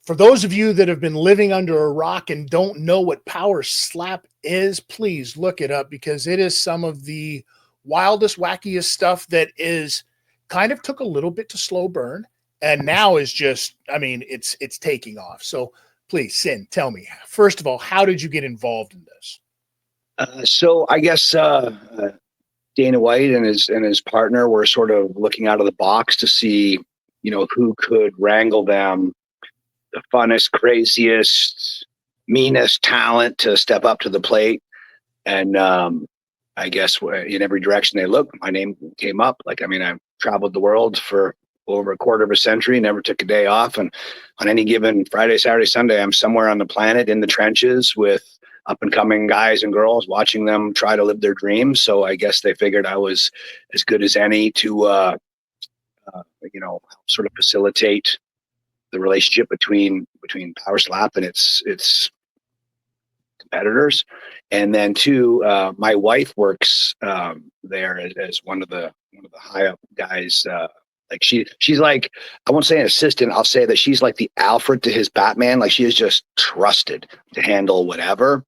For those of you that have been living under a rock and don't know what power slap is, please look it up because it is some of the wildest, wackiest stuff that is kind of took a little bit to slow burn and now is just, I mean, it's taking off. So please, Sinn, tell me, first of all, how did you get involved in this? So I guess Dana White and his partner were sort of looking out of the box to see, who could wrangle them the funnest, craziest, meanest talent to step up to the plate. And I guess in every direction they looked, my name came up. Like, I mean, I've traveled the world for over a quarter of a century, never took a day off. And on any given Friday, Saturday, Sunday, I'm somewhere on the planet in the trenches with up and coming guys and girls, watching them try to live their dreams. So I guess they figured I was as good as any to, sort of facilitate the relationship between Power Slap and its competitors. And then two, my wife works there as one of the high up guys. Like she's like, I won't say an assistant, I'll say that she's like the Alfred to his Batman. Like, she is just trusted to handle whatever.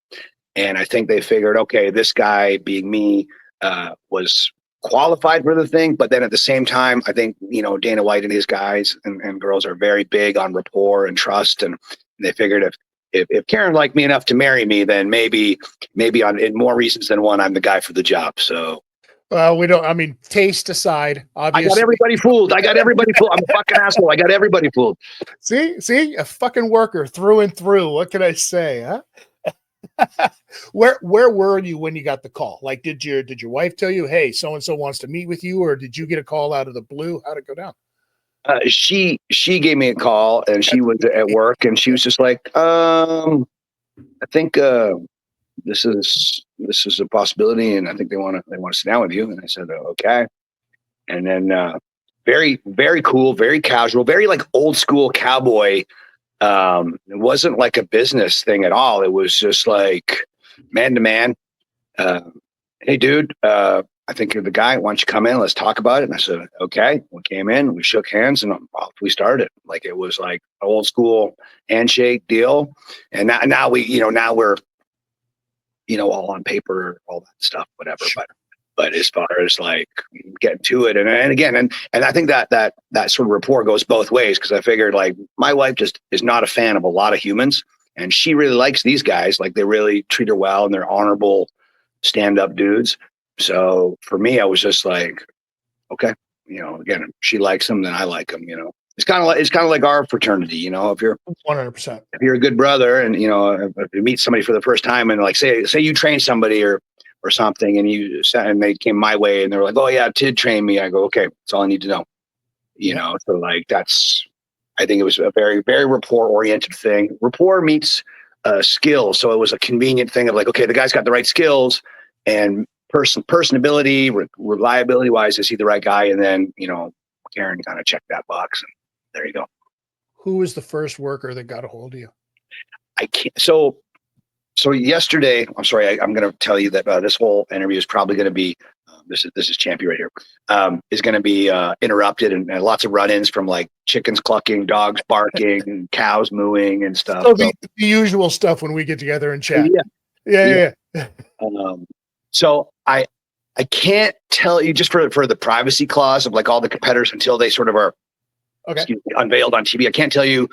And I think they figured, okay, this guy being me was qualified for the thing. But then at the same time, I think, Dana White and his guys and girls are very big on rapport and trust. And they figured if Karen liked me enough to marry me, then maybe in more reasons than one, I'm the guy for the job. So. Well, we don't, I mean, taste aside, obviously. I got everybody fooled. I'm a fucking asshole. I got everybody fooled. See, a fucking worker through and through. What can I say, huh? Where were you when you got the call? Like, did your wife tell you, hey, so-and-so wants to meet with you, or did you get a call out of the blue? How'd it go down? She gave me a call, and she was at work, and she was just like, I think this is a possibility, and I think they want to sit down with you. And I said, okay. And then very, very cool, very casual, very like old school cowboy. It wasn't like a business thing at all. It was just like man to man. Hey, dude, I think you're the guy. Why don't you come in? Let's talk about it. And I said, okay. We came in, we shook hands, and off we started. Like, it was like an old school handshake deal. And now we're, all on paper, all that stuff, whatever. But as far as like getting to it, and again, and I think that sort of rapport goes both ways, because I figured, like, my wife just is not a fan of a lot of humans, and she really likes these guys. Like, they really treat her well, and they're honorable, stand-up dudes. So for me, I was just like, okay, again, if she likes them, then I like them. It's kind of like our fraternity. If you're 100%, if you're a good brother, and if you meet somebody for the first time, and like say you train somebody or something, and they came my way, and they're like, oh yeah, Tid trained me. I go, okay, that's all I need to know. So like I think it was a very, very rapport oriented thing. Rapport meets skill. So it was a convenient thing of like, okay, the guy's got the right skills, and personability, reliability wise, is he the right guy? And then Karen kind of checked that box, and there you go. Who was the first worker that got a hold of you? I can't. So yesterday, I'm sorry, I'm going to tell you that this whole interview is probably going to be, this is Champy right here, is going to be interrupted and lots of run-ins from like chickens clucking, dogs barking, and cows mooing and stuff. So the usual stuff when we get together and chat. Yeah. So I can't tell you, just for the privacy clause of like all the competitors until they sort of are unveiled on TV. I can't tell you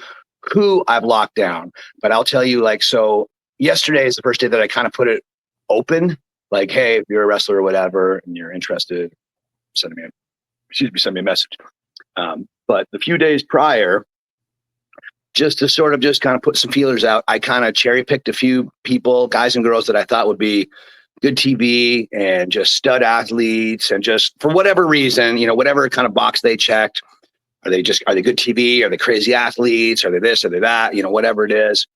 who I've locked down, but I'll tell you, like, so yesterday is the first day that I kind of put it open. Like, hey, if you're a wrestler or whatever, and you're interested, send me a message. But the few days prior, just to sort of just kind of put some feelers out, I kind of cherry picked a few people, guys and girls, that I thought would be good TV and just stud athletes, and just for whatever reason, whatever kind of box they checked. Are they good TV? Are they crazy athletes? Are they this? Are they that? Whatever it is.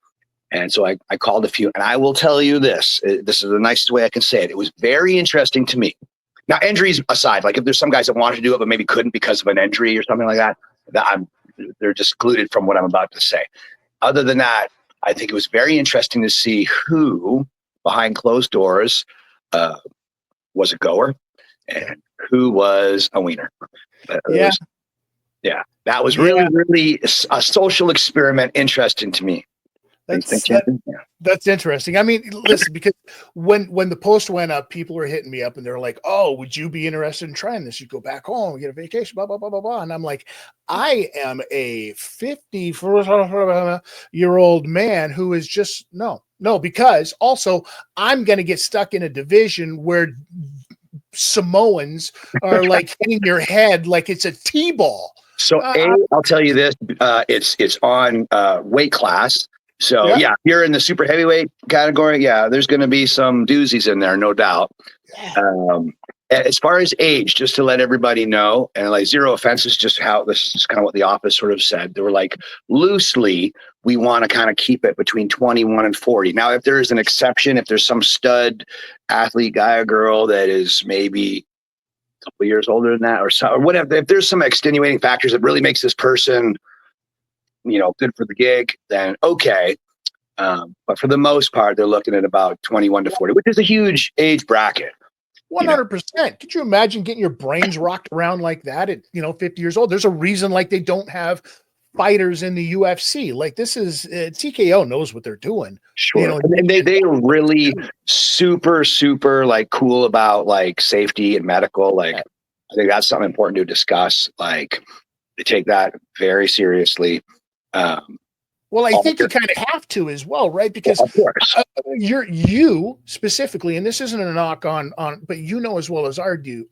And so I called a few, and I will tell you this. This is the nicest way I can say it. It was very interesting to me. Now, injuries aside, like if there's some guys that wanted to do it but maybe couldn't because of an injury or something like that, they're excluded from what I'm about to say. Other than that, I think it was very interesting to see who behind closed doors was a goer and who was a wiener. Yeah, that was really a social experiment, interesting to me. That's interesting. I mean, listen, because when the post went up, people were hitting me up and they're like, "Oh, would you be interested in trying this? You go back home, get a vacation, blah blah blah blah blah." And I'm like, I am a 54-year-old man who is just no, because also I'm going to get stuck in a division where Samoans are like hitting your head like it's a T-ball. So I'll tell you this: it's on weight class. So yeah, if you're in the super heavyweight category, yeah, there's going to be some doozies in there, no doubt. As far as age, just to let everybody know, and like zero offense, is just how this is just kind of what the office sort of said. They were like, loosely, we want to kind of keep it between 21 and 40. Now, if there is an exception, if there's some stud athlete, guy or girl that is maybe a couple years older than that or whatever, if there's some extenuating factors that really makes this person, good for the gig, then okay. But for the most part, they're looking at about 21 to 40, which is a huge age bracket. 100%. Could you imagine getting your brains rocked around like that at 50 years old? There's a reason like they don't have fighters in the UFC. Like this is TKO knows what they're doing. Sure. And they are really super like cool about like safety and medical. Like I think that's something important to discuss. Like they take that very seriously. Well, I think you kind of have to as well, right? Because of course. You specifically, and this isn't a knock on, but as well as I do,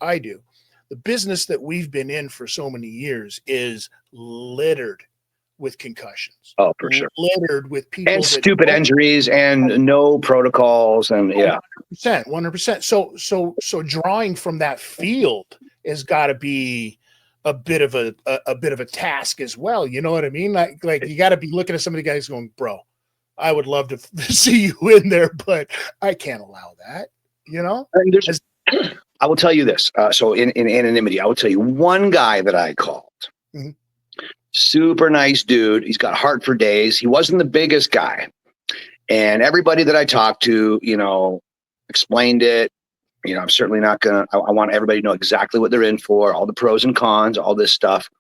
the business that we've been in for so many years is littered with concussions. Oh, for sure. Littered with people and stupid injuries and no protocols and 100%. So drawing from that field has got to be a bit of a task as well. You know what I mean? Like you got to be looking at some of the guys going, bro, I would love to see you in there, but I can't allow that. I will tell you this. So in anonymity, I will tell you one guy that I called. Mm-hmm. Super nice dude. He's got heart for days. He wasn't the biggest guy, and everybody that I talked to, explained it. I'm certainly not going to, I want everybody to know exactly what they're in for, all the pros and cons, all this stuff.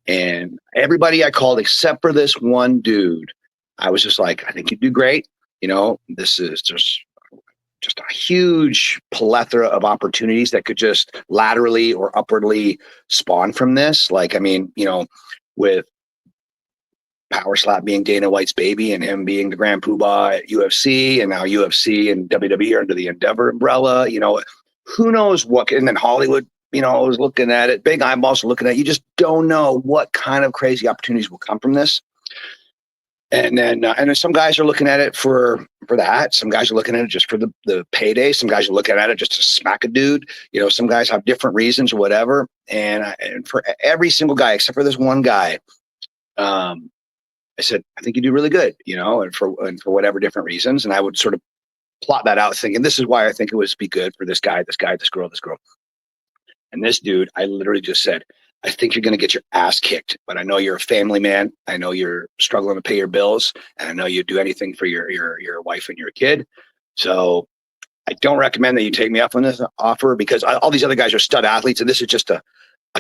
And everybody I called, except for this one dude, I was just like, I think you'd do great. This is just a huge plethora of opportunities that could just laterally or upwardly spawn from this. Like, I mean, with powerslap being Dana White's baby and him being the grand poobah at UFC, and now UFC and WWE are under the Endeavor umbrella, who knows what, and then Hollywood, was looking at it, big eyeballs looking at it. You just don't know what kind of crazy opportunities will come from this. And then some guys are looking at it for that. Some guys are looking at it just for the payday. Some guys are looking at it just to smack a dude. Some guys have different reasons or whatever. And for every single guy, except for this one guy, I said, I think you do really good, and for whatever different reasons. And I would sort of plot that out thinking, this is why I think it would be good for this guy, this girl. And this dude, I literally just said, I think you're going to get your ass kicked, but I know you're a family man. I know you're struggling to pay your bills, and I know you'd do anything for your wife and your kid. So I don't recommend that you take me up on this offer, because all these other guys are stud athletes, and this is just a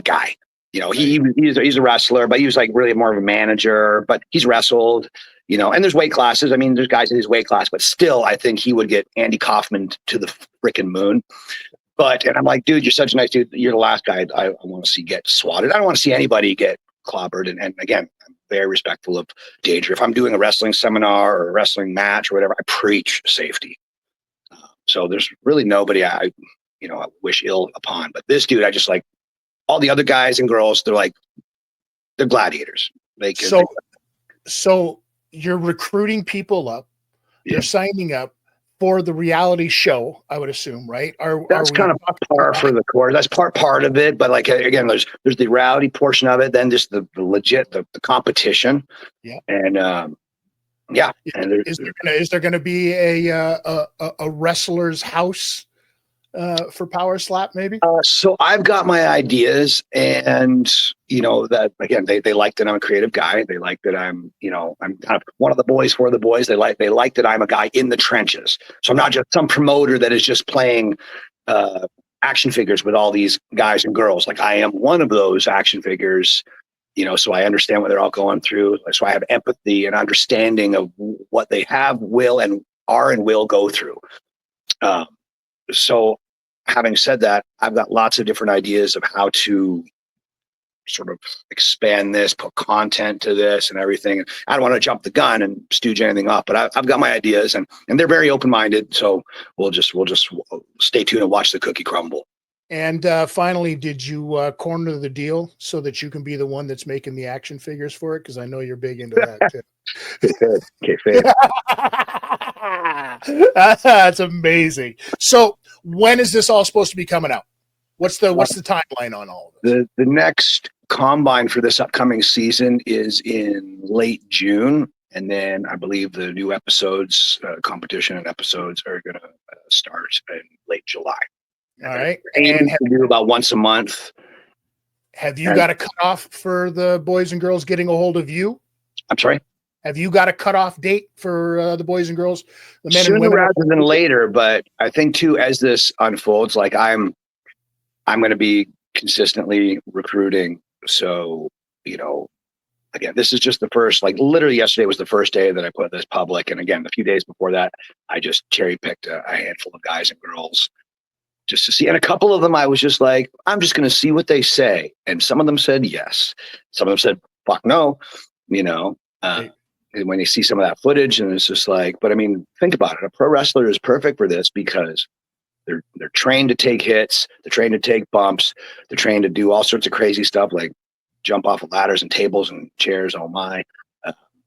guy. He's a wrestler, but he was like really more of a manager, but he's wrestled, and there's weight classes. I mean, there's guys in his weight class, but still, I think he would get Andy Kaufman to the freaking moon. And I'm like, dude, you're such a nice dude. You're the last guy I want to see get swatted. I don't want to see anybody get clobbered. And again, I'm very respectful of danger. If I'm doing a wrestling seminar or a wrestling match or whatever, I preach safety. So there's really nobody I wish ill upon. But this dude, I just like, all the other guys and girls, they're gladiators. So you're recruiting people up. They're signing up for the reality show, I would assume, right? That's kind of par for the course. That's part of it. But like, again, there's the reality portion of it. Then just the legit, the competition. Yeah. And yeah. Is there going to be a wrestler's house for powerslap, maybe? So I've got my ideas, and that again, they like that I'm a creative guy. They like that I'm kind of one of the boys for the boys. They like that I'm a guy in the trenches. So I'm not just some promoter that is just playing action figures with all these guys and girls. Like, I am one of those action figures so I understand what they're all going through. So I have empathy and understanding of what they have, will go through. So having said that, I've got lots of different ideas of how to sort of expand this, put content to this and everything. I don't want to jump the gun and stooge anything up, but I've got my ideas, and they're very open-minded. So we'll just stay tuned and watch the cookie crumble. And finally, did you corner the deal so that you can be the one that's making the action figures for it? Because I know you're big into that too. That's amazing. So when is this all supposed to be coming out? What's the timeline on all of this? The next combine for this upcoming season is in late June, and then I believe the new episodes, competition and episodes, are going to start in late July. All right, and we do about once a month. Have you got a cutoff for the boys and girls getting a hold of you? I'm sorry. Have you got a cutoff date for the boys and girls, the men Sooner and women? rather than later, but I think too, as this unfolds, like I'm going to be consistently recruiting. So, again, this is just the first, like literally yesterday was the first day that I put this public. And again, a few days before that, I just cherry picked a handful of guys and girls just to see. And a couple of them, I was just like, I'm just going to see what they say. And some of them said yes. Some of them said, fuck no, and when they see some of that footage, and it's just like, but I mean, think about it. A pro wrestler is perfect for this because they're trained to take hits, they're trained to take bumps, they're trained to do all sorts of crazy stuff like jump off of ladders and tables and chairs. Oh my,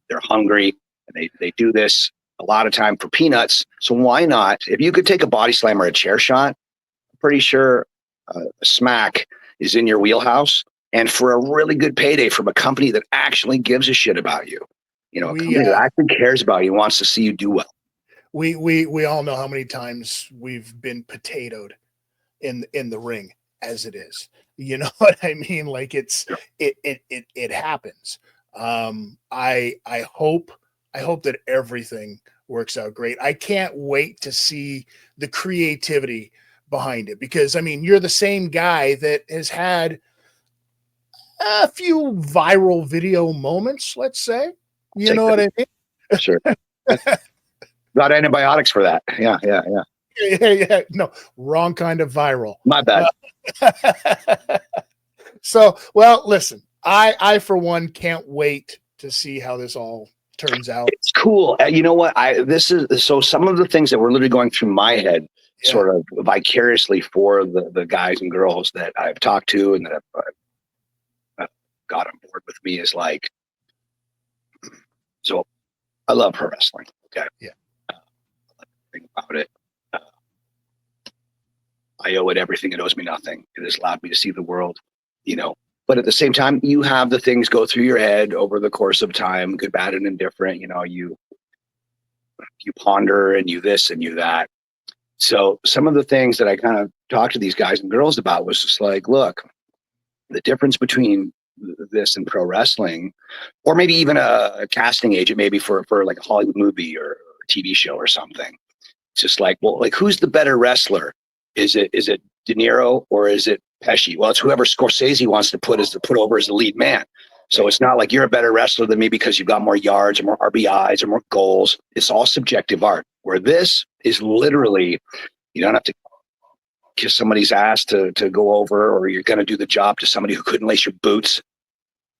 they're hungry, and they do this a lot of time for peanuts. So why not? If you could take a body slam or a chair shot, I'm pretty sure a smack is in your wheelhouse, and for a really good payday from a company that actually gives a shit about you. A company that actually cares about you, wants to see you do well. We all know how many times we've been potatoed in the ring as it is. You know what I mean? Like it happens. I hope that everything works out great. I can't wait to see the creativity behind it, because I mean, you're the same guy that has had a few viral video moments, let's say. You know what I mean? Sure. Got antibiotics for that. Yeah. Yeah. No, wrong kind of viral. My bad. So, well, listen, I for one can't wait to see how this all turns out. It's cool. You know what? Some of the things that were literally going through my head, sort of vicariously for the guys and girls that I've talked to and that I've got on board with me, is like, so I love pro wrestling. Okay. Yeah. I like to think about it. I owe it everything. It owes me nothing. It has allowed me to see the world, but at the same time, you have the things go through your head over the course of time, good, bad, and indifferent. You ponder, and you this and you that. So some of the things that I kind of talked to these guys and girls about was just like, look, the difference between this and pro wrestling, or maybe even a casting agent, maybe for like a Hollywood movie or a TV show or something. It's just like, well, like, who's the better wrestler? Is it De Niro or is it Pesci? Well, it's whoever Scorsese wants to put over as the lead man. So it's not like you're a better wrestler than me because you've got more yards or more RBIs or more goals. It's all subjective art, where this is literally, you don't have to kiss somebody's ass to go over, or you're going to do the job to somebody who couldn't lace your boots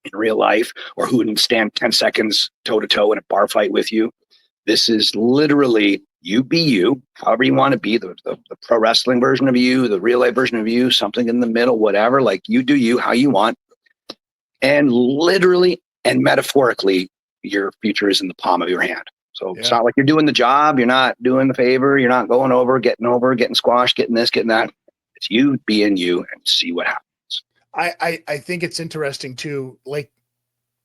in real life, or who wouldn't stand 10 seconds toe to toe in a bar fight with you. This is literally you be you, however you want to be, the pro wrestling version of you, the real life version of you, something in the middle, whatever. Like, you do you how you want. And literally and metaphorically, your future is in the palm of your hand. So It's not like you're doing the job. You're not doing the favor. You're not going over, getting squashed, getting this, getting that. It's you being you, and see what happens. I think it's interesting too. Like,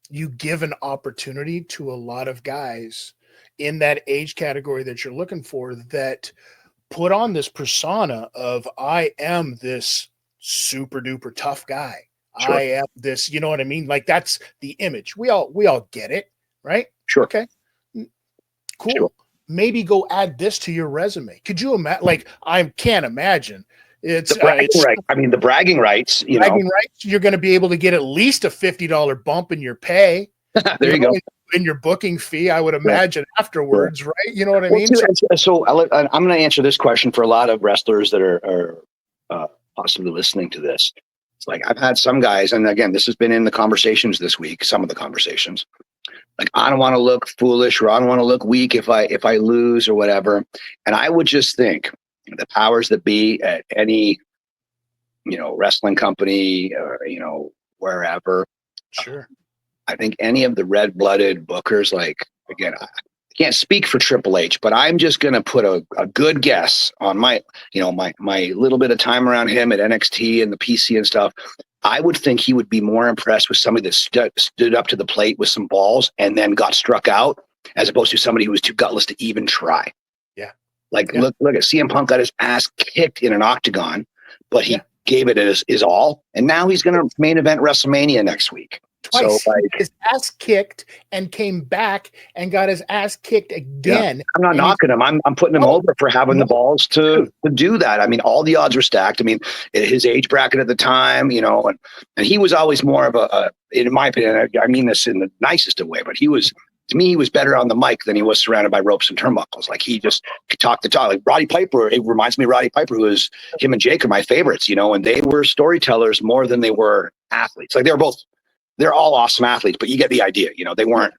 you give an opportunity to a lot of guys in that age category that you're looking for, that put on this persona of, I am this super duper tough guy. Sure. I am this, you know what I mean? Like, that's the image. We all get it, right? Sure. Okay. Cool. Sure. Maybe go add this to your resume. Could you imagine? Like, I can't imagine It's the bragging right. I mean, the bragging rights, bragging rights. You're going to be able to get at least a $50 bump in your pay. There you go. In your booking fee, I would imagine afterwards, right? You know what I mean? So I'm going to answer this question for a lot of wrestlers that are possibly listening to this. It's like I've had some guys, and again, this has been in the conversations this week. Some of the conversations, like I don't want to look foolish or I don't want to look weak if I lose or whatever. And I would just think the powers that be at any wrestling company or wherever. Sure. I think any of the red-blooded bookers, like, again, I can't speak for Triple H, but I'm just going to put a good guess on my little bit of time around him at NXT and the PC and stuff. I would think he would be more impressed with somebody that stood up to the plate with some balls and then got struck out, as opposed to somebody who was too gutless to even try. Yeah. Look at CM Punk got his ass kicked in an octagon, but he gave it his all. And now he's going to main event WrestleMania next week. Twice. So, his ass kicked and came back and got his ass kicked again. Yeah. I'm not knocking him. I'm putting him over for having the balls to do that. I mean, all the odds were stacked. I mean, his age bracket at the time, and he was always more of a in my opinion, I mean this in the nicest of way, but he was better on the mic than he was surrounded by ropes and turnbuckles. Like he just talked the talk. Like Roddy Piper, it reminds me of Roddy Piper, him and Jake are my favorites, and they were storytellers more than they were athletes. Like they're all awesome athletes, but you get the idea. They weren't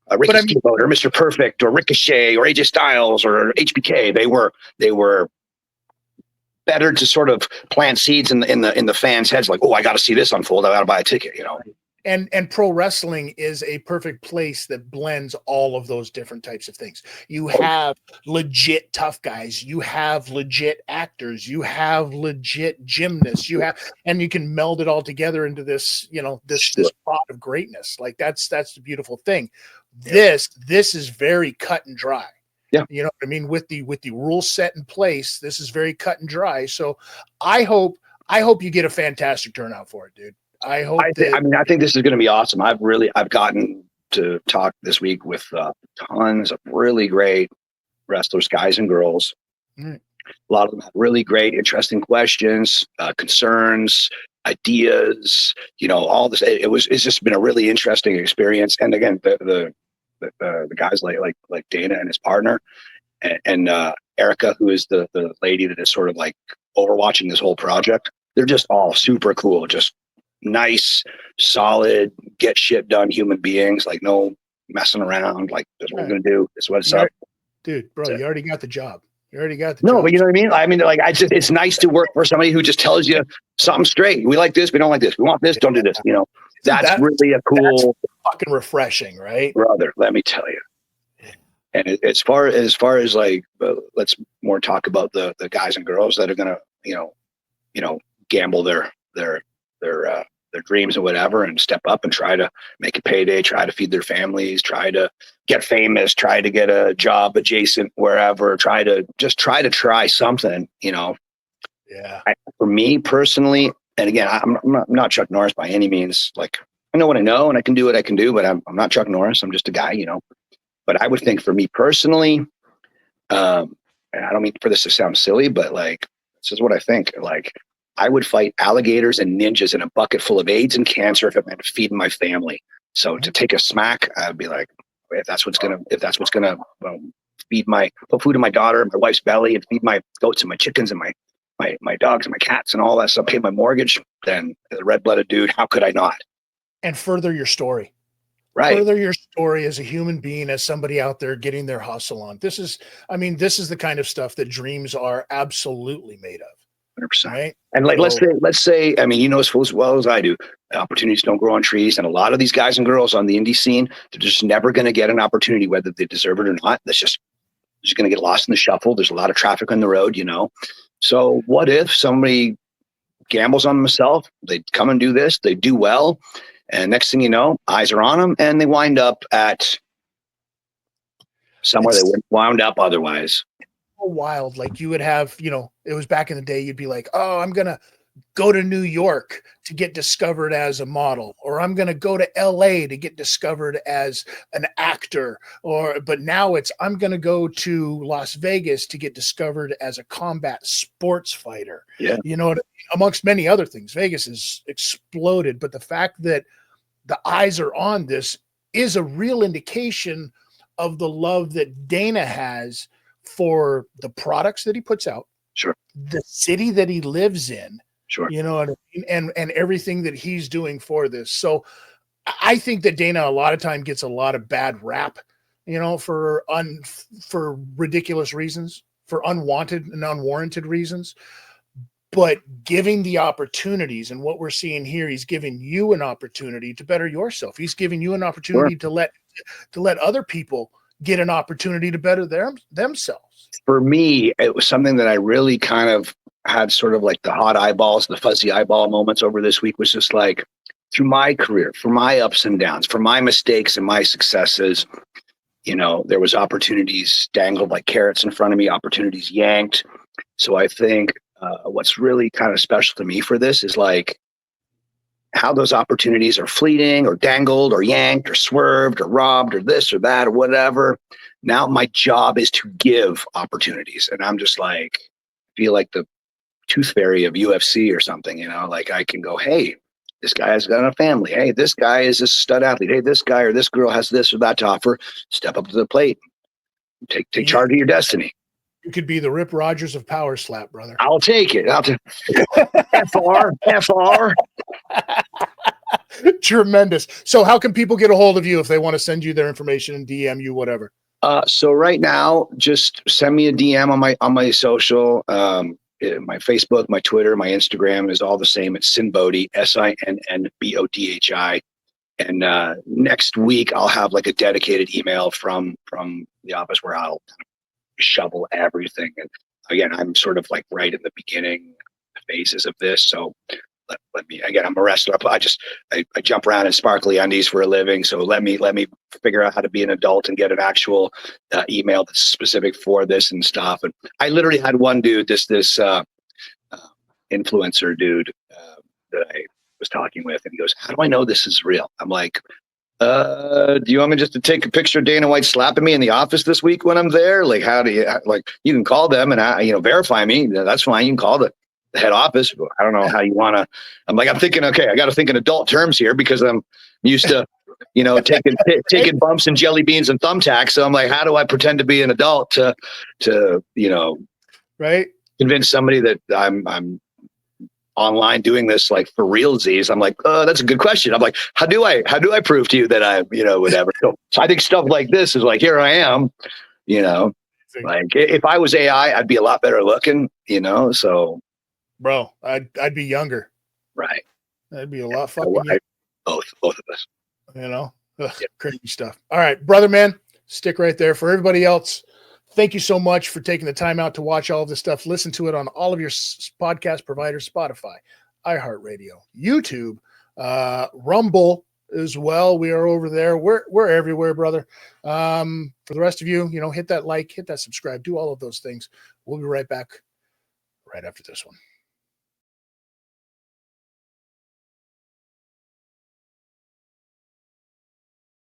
Ricky Steamboat or Mr. Perfect or Ricochet or AJ Styles or HBK. They were better to sort of plant seeds in the fans' heads. Like, oh, I got to see this unfold. I got to buy a ticket. And pro wrestling is a perfect place that blends all of those different types of things. You have legit tough guys, you have legit actors, you have legit gymnasts, and you can meld it all together into this, this pot of greatness. Like that's the beautiful thing. This is very cut and dry. Yeah. You know what I mean? With the rules set in place, this is very cut and dry. So I hope you get a fantastic turnout for it, dude. I think this is going to be awesome. I've gotten to talk this week with tons of really great wrestlers, guys and girls. Mm. A lot of them have really great, interesting questions, concerns, ideas. All this. It's just been a really interesting experience. And again, the guys like Dana and his partner, and Erica, who is the lady that is sort of like overwatching this whole project. They're just all super cool. Just nice, solid, get shit done human beings, like no messing around. Like, this is what we're gonna do. This is what it's up. Dude, bro, you already got the job. But you know what I mean? I mean, like, it's nice to work for somebody who just tells you something straight. We like this, we don't like this. We want this, don't do this. That's really a cool, fucking refreshing, right? Brother, let me tell you. And as far as like, let's more talk about the guys and girls that are gonna, gamble their dreams or whatever and step up and try to make a payday, try to feed their families, try to get famous, try to get a job adjacent wherever, try to something, Yeah. For me personally, and again, I'm not Chuck Norris by any means. Like, I know what I know and I can do what I can do, but I'm not Chuck Norris. I'm just a guy, But I would think for me personally, and I don't mean for this to sound silly, but like, this is what I think. Like, I would fight alligators and ninjas in a bucket full of AIDS and cancer if it meant feeding my family. So to take a smack, I'd be like, if that's what's gonna put food in my daughter, my wife's belly, and feed my goats and my chickens and my dogs and my cats and all that stuff, pay my mortgage, then as a red-blooded dude, how could I not? And further your story. Right. Further your story as a human being, as somebody out there getting their hustle on. This is the kind of stuff that dreams are absolutely made of. 100%. Right? And like, let's say, I mean, as well as I do, opportunities don't grow on trees. And a lot of these guys and girls on the indie scene, they're just never going to get an opportunity, whether they deserve it or not. That's just going to get lost in the shuffle. There's a lot of traffic on the road, So what if somebody gambles on themselves? They come and do this, they do well. And next thing you know, eyes are on them and they wind up at somewhere they wouldn't wound up otherwise. Wild. Like you would have, it was back in the day, you'd be like, oh, I'm gonna go to New York to get discovered as a model, or I'm going to go to LA to get discovered as an actor, but now it's, I'm going to go to Las Vegas to get discovered as a combat sports fighter. Yeah. You know, amongst many other things, Vegas has exploded, but the fact that the eyes are on this is a real indication of the love that Dana has for the products that he puts out. Sure. The city that he lives in. Sure. You know what I mean? And everything that he's doing for this. So I think that Dana a lot of time gets a lot of bad rap, you know, for ridiculous reasons, for unwanted and unwarranted reasons. But giving the opportunities, and what we're seeing here, he's giving you an opportunity to better yourself. He's giving you an opportunity to let other people get an opportunity to better themselves. For me, it was something that I really kind of had sort of like the hot eyeballs, the fuzzy eyeball moments over this week, was just like, through my career, for my ups and downs, for my mistakes and my successes, you know, there was opportunities dangled like carrots in front of me, opportunities yanked. So I think what's really kind of special to me for this is like how those opportunities are fleeting or dangled or yanked or swerved or robbed or this or that or whatever. Now my job is to give opportunities. And I'm just like, feel like the tooth fairy of UFC or something, you know, like I can go, hey, this guy has got a family. Hey, this guy is a stud athlete. Hey, this guy or this girl has this or that to offer. Step up to the plate. Take charge of your destiny. You could be the Rip Rogers of power slap, brother. I'll take it. I'll take FR. Tremendous. So how can people get a hold of you if they want to send you their information and DM you, whatever? So right now, just send me a DM on my social. My Facebook, my Twitter, my Instagram is all the same. It's Sinn Bodhi, SINNBODHI. And next week I'll have like a dedicated email from the office where I'll shovel everything. And again, I'm sort of like right in the beginning phases of this. So let me, again, I'm a wrestler. I jump around in sparkly undies for a living. So let me figure out how to be an adult and get an actual email that's specific for this and stuff. And I literally had one dude, this influencer dude that I was talking with, and he goes, how do I know this is real? I'm like, do you want me just to take a picture of Dana White slapping me in the office this week when I'm there? Like, how do you, like, you can call them and verify me. That's fine. You can call the head office. I don't know how you want to. I'm like, I'm thinking, okay, I got to think in adult terms here because I'm used to, taking bumps and jelly beans and thumbtacks. So I'm like, how do I pretend to be an adult to right, convince somebody that I'm online doing this like for realsies? I'm like, that's a good question. I'm like, how do I prove to you that I, whatever. So I think stuff like this is like, here I am, like if I was AI, I'd be a lot better looking, so. Bro, I'd be younger. Right. That'd be a lot fucking younger. Both of us. Crazy stuff. All right, brother, man, stick right there. For everybody else, thank you so much for taking the time out to watch all of this stuff. Listen to it on all of your podcast providers, Spotify, iHeartRadio, YouTube, Rumble as well. We are over there. We're everywhere, brother. For the rest of you, hit that like, hit that subscribe, do all of those things. We'll be right back right after this one.